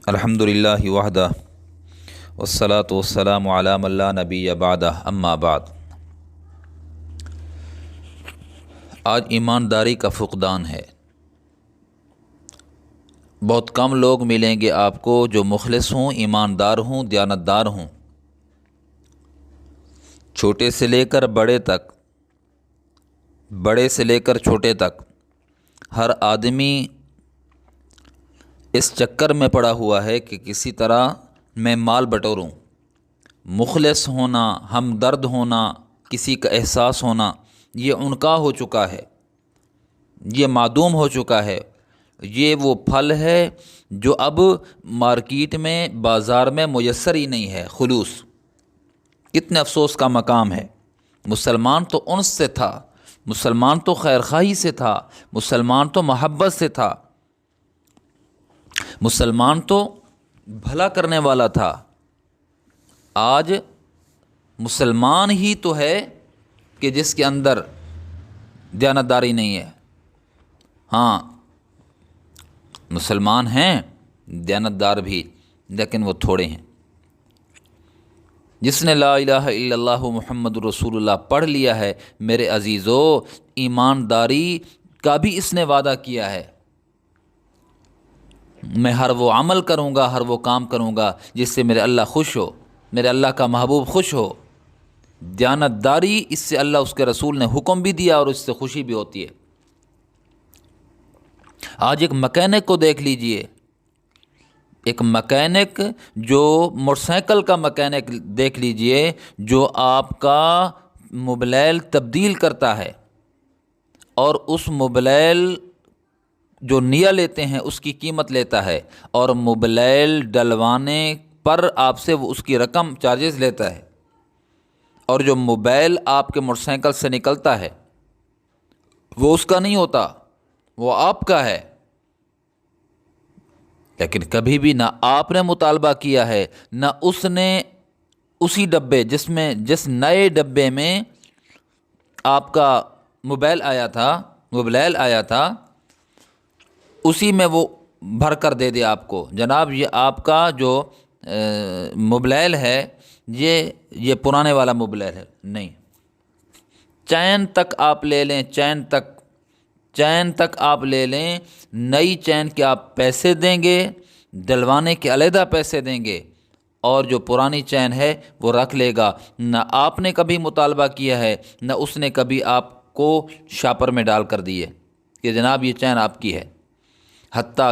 الحمدللہ وحدہ والصلاة والسلام علی من لا نبی بعدہ اما بعد۔ آج ایمانداری کا فقدان ہے۔ بہت کم لوگ ملیں گے آپ کو جو مخلص ہوں، ایماندار ہوں، دیانتدار ہوں۔ چھوٹے سے لے کر بڑے تک، بڑے سے لے کر چھوٹے تک، ہر آدمی اس چکر میں پڑا ہوا ہے کہ کسی طرح میں مال بٹوروں۔ مخلص ہونا، ہمدرد ہونا، کسی کا احساس ہونا، یہ ان کا ہو چکا ہے، یہ معدوم ہو چکا ہے۔ یہ وہ پھل ہے جو اب مارکیٹ میں، بازار میں میسر ہی نہیں ہے۔ خلوص کتنے افسوس کا مقام ہے۔ مسلمان تو انس سے تھا، مسلمان تو خیرخواہی سے تھا، مسلمان تو محبت سے تھا، مسلمان تو بھلا کرنے والا تھا۔ آج مسلمان ہی تو ہے کہ جس کے اندر دیانتداری نہیں ہے۔ ہاں، مسلمان ہیں دیانتدار بھی، لیکن وہ تھوڑے ہیں۔ جس نے لا الہ الا اللہ محمد رسول اللہ پڑھ لیا ہے، میرے عزیزو، ایمانداری کا بھی اس نے وعدہ کیا ہے۔ میں ہر وہ عمل کروں گا، ہر وہ کام کروں گا جس سے میرے اللہ خوش ہو، میرے اللہ کا محبوب خوش ہو۔ دیانتداری، اس سے اللہ اس کے رسول نے حکم بھی دیا اور اس سے خوشی بھی ہوتی ہے۔ آج ایک مکینک کو دیکھ لیجئے، ایک مکینک جو موٹر سائیکل کا مکینک دیکھ لیجئے، جو آپ کا موبلائل تبدیل کرتا ہے اور اس موبلائل جو نیا لیتے ہیں اس کی قیمت لیتا ہے، اور موبلائل ڈلوانے پر آپ سے وہ اس کی رقم چارجز لیتا ہے، اور جو موبائل آپ کے موٹر سائیکل سے نکلتا ہے وہ اس کا نہیں ہوتا، وہ آپ کا ہے۔ لیکن کبھی بھی نہ آپ نے مطالبہ کیا ہے، نہ اس نے اسی ڈبے جس نئے ڈبے میں آپ کا موبائل آیا تھا اسی میں وہ بھر کر دے دے آپ کو، جناب یہ آپ کا جو موبائل ہے یہ پرانے والا موبائل ہے۔ نہیں، چین تک آپ لے لیں، چین تک آپ لے لیں، نئی چین کے آپ پیسے دیں گے، ڈلوانے کے علیحدہ پیسے دیں گے، اور جو پرانی چین ہے وہ رکھ لے گا۔ نہ آپ نے کبھی مطالبہ کیا ہے، نہ اس نے کبھی آپ کو شاپر میں ڈال کر دی ہے کہ جناب یہ چین آپ کی ہے۔ حتیٰ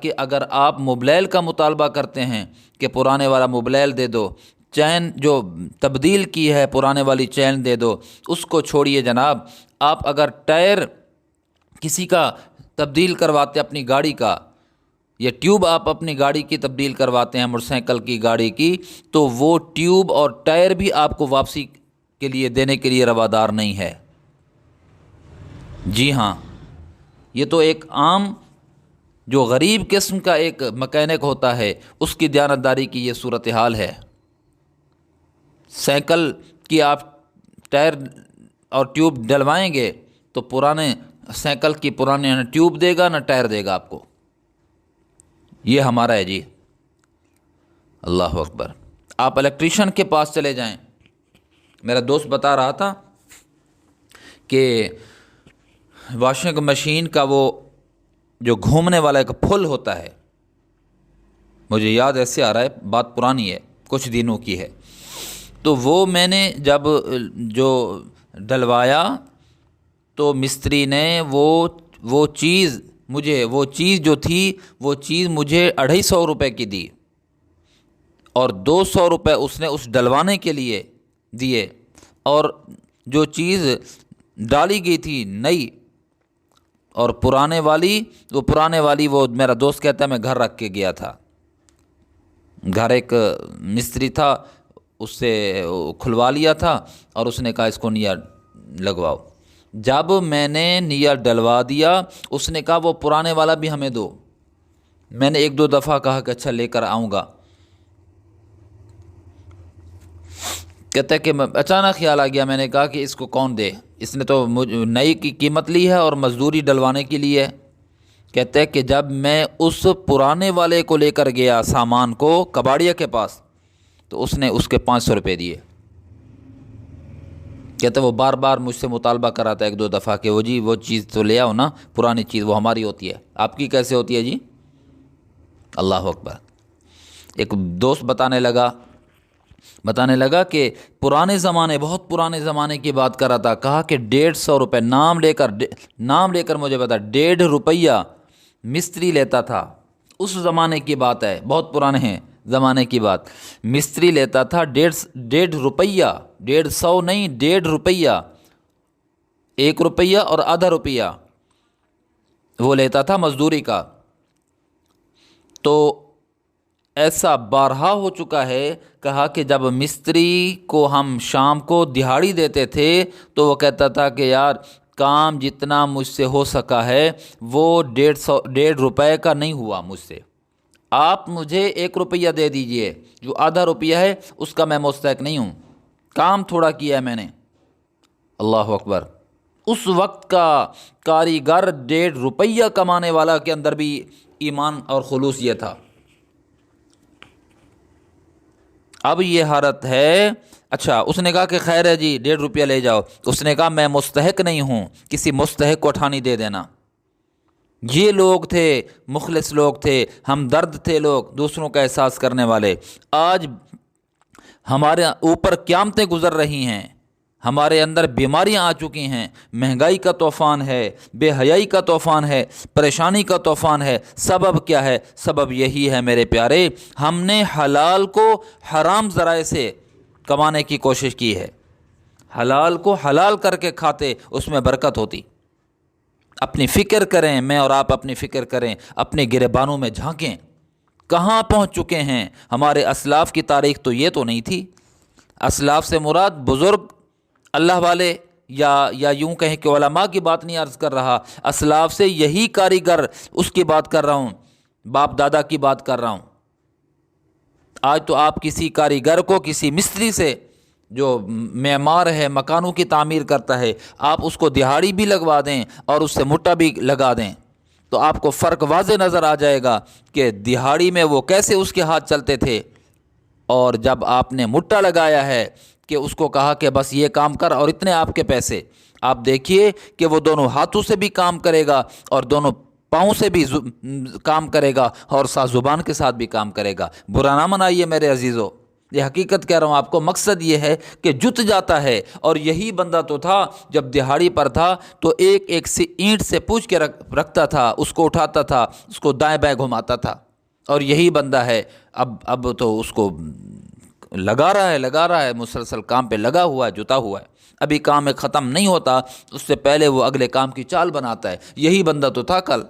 کہ اگر آپ موبائل کا مطالبہ کرتے ہیں کہ پرانے والا موبائل دے دو، چین جو تبدیل کی ہے پرانے والی چین دے دو، اس کو چھوڑیے جناب۔ آپ اگر ٹائر کسی کا تبدیل کرواتے اپنی گاڑی کا، یا ٹیوب آپ اپنی گاڑی کی تبدیل کرواتے ہیں، موٹر سائیکل کی، گاڑی کی، تو وہ ٹیوب اور ٹائر بھی آپ کو واپسی کے لیے دینے کے لیے روادار نہیں ہے۔ جی ہاں، یہ تو ایک عام جو غریب قسم کا ایک مکینک ہوتا ہے، اس کی دیانتداری کی یہ صورتحال ہے۔ سائیکل کی آپ ٹائر اور ٹیوب ڈلوائیں گے تو پرانے سائیکل کی پرانے نہ ٹیوب دے گا نہ ٹائر دے گا آپ کو۔ یہ ہمارا ہے جی۔ اللہ اکبر۔ آپ الیکٹریشین کے پاس چلے جائیں، میرا دوست بتا رہا تھا کہ واشنگ مشین کا وہ جو گھومنے والا ایک پھل ہوتا ہے، مجھے یاد ایسے آ رہا ہے، بات پرانی ہے، کچھ دنوں کی ہے، تو وہ میں نے جب جو ڈلوایا تو مستری نے وہ چیز جو تھی وہ چیز مجھے 250 روپے کی دی، اور 200 روپے اس نے اس ڈلوانے کے لیے دیے، اور جو چیز ڈالی گئی تھی نئی اور پرانے والی وہ میرا دوست کہتا ہے میں گھر رکھ کے گیا تھا۔ گھر ایک مستری تھا، اس سے کھلوا لیا تھا، اور اس نے کہا اس کو نیا لگواؤ۔ جب میں نے نیا ڈلوا دیا، اس نے کہا وہ پرانے والا بھی ہمیں دو۔ میں نے 1-2 دفعہ کہا کہ اچھا لے کر آؤں گا۔ کہتا ہے کہ اچانک خیال آ گیا، میں نے کہا کہ اس کو کون دے، اس نے تو نئی کی قیمت لی ہے اور مزدوری ڈلوانے کے لیے ہے۔ کہتے ہیں کہ جب میں اس پرانے والے کو لے کر گیا سامان کو کباڑیا کے پاس، تو اس نے اس کے 500 روپے دیے۔ کہتے وہ بار بار مجھ سے مطالبہ کراتا ہے 1-2 دفعہ کہ وہ جی وہ چیز تو لے آؤ نا، پرانی چیز وہ ہماری ہوتی ہے، آپ کی کیسے ہوتی ہے جی؟ اللہ اکبر۔ ایک دوست بتانے لگا کہ پرانے زمانے، بہت پرانے زمانے کی بات کر رہا تھا، کہا کہ 150 روپے نام لے کر مجھے بتا 1.5 روپیہ مستری لیتا تھا۔ اس زمانے کی بات ہے، بہت پرانے ہیں زمانے کی بات۔ مستری لیتا تھا 1.5 روپیہ، 150 نہیں 1.5 روپیہ، 1 روپیہ اور آدھا روپیہ وہ لیتا تھا مزدوری کا۔ تو ایسا بارہا ہو چکا ہے، کہا کہ جب مستری کو ہم شام کو دہاڑی دیتے تھے تو وہ کہتا تھا کہ یار کام جتنا مجھ سے ہو سکا ہے وہ 1.5 روپے کا نہیں ہوا مجھ سے، آپ مجھے 1 روپیہ دے دیجئے، جو آدھا روپیہ ہے اس کا میں مستحق نہیں ہوں، کام تھوڑا کیا ہے میں نے۔ اللہ اکبر۔ اس وقت کا کاریگر 1.5 روپیہ کمانے والا کے اندر بھی ایمان اور خلوص یہ تھا۔ اب یہ حالت ہے۔ اچھا اس نے کہا کہ خیر ہے جی 1.5 روپیہ لے جاؤ، اس نے کہا میں مستحق نہیں ہوں، کسی مستحق کو اٹھانی دے دینا۔ یہ لوگ تھے، مخلص لوگ تھے، ہمدرد تھے لوگ، دوسروں کا احساس کرنے والے۔ آج ہمارے اوپر قیامتیں گزر رہی ہیں، ہمارے اندر بیماریاں آ چکی ہیں، مہنگائی کا طوفان ہے، بے حیائی کا طوفان ہے، پریشانی کا طوفان ہے۔ سبب کیا ہے؟ سبب یہی ہے میرے پیارے، ہم نے حلال کو حرام ذرائع سے کمانے کی کوشش کی ہے۔ حلال کو حلال کر کے کھاتے، اس میں برکت ہوتی۔ اپنی فکر کریں، میں اور آپ اپنی فکر کریں، اپنے گریبانوں میں جھانکیں، کہاں پہنچ چکے ہیں۔ ہمارے اسلاف کی تاریخ تو یہ تو نہیں تھی۔ اسلاف سے مراد بزرگ اللہ والے یا یوں کہیں کہ علماء کی بات نہیں عرض کر رہا، اسلاف سے یہی کاریگر اس کی بات کر رہا ہوں، باپ دادا کی بات کر رہا ہوں۔ آج تو آپ کسی کاریگر کو، کسی مستری سے جو معمار ہے، مکانوں کی تعمیر کرتا ہے، آپ اس کو دہاڑی بھی لگوا دیں اور اس سے مٹا بھی لگا دیں تو آپ کو فرق واضح نظر آ جائے گا کہ دہاڑی میں وہ کیسے اس کے ہاتھ چلتے تھے، اور جب آپ نے مٹا لگایا ہے کہ اس کو کہا کہ بس یہ کام کر اور اتنے آپ کے پیسے، آپ دیکھیے کہ وہ دونوں ہاتھوں سے بھی کام کرے گا اور دونوں پاؤں سے بھی کام کرے گا اور ساتھ زبان کے ساتھ بھی کام کرے گا۔ برا نہ منائیے میرے عزیزو، یہ حقیقت کہہ رہا ہوں آپ کو۔ مقصد یہ ہے کہ جت جاتا ہے، اور یہی بندہ تو تھا جب دہاڑی پر تھا تو ایک سی اینٹ سے پوچھ کے رکھتا تھا، اس کو اٹھاتا تھا، اس کو دائیں بائیں گھماتا تھا، اور یہی بندہ ہے اب تو اس کو لگا رہا ہے مسلسل کام پہ لگا ہوا ہے، جتا ہوا ہے، ابھی کام ختم نہیں ہوتا اس سے پہلے وہ اگلے کام کی چال بناتا ہے۔ یہی بندہ تو تھا کل۔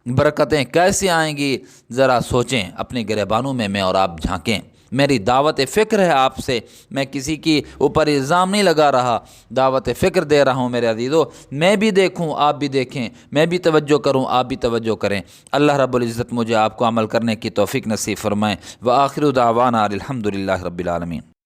برکتیں کیسے آئیں گی ذرا سوچیں، اپنے گریبانوں میں اور آپ جھانکیں۔ میری دعوت فکر ہے آپ سے، میں کسی کی اوپر الزام نہیں لگا رہا، دعوت فکر دے رہا ہوں میرے عزیزو۔ میں بھی دیکھوں، آپ بھی دیکھیں، میں بھی توجہ کروں، آپ بھی توجہ کریں۔ اللہ رب العزت مجھے آپ کو عمل کرنے کی توفیق نصیب فرمائیں۔ وآخر دعوانا الحمدللہ رب العالمین۔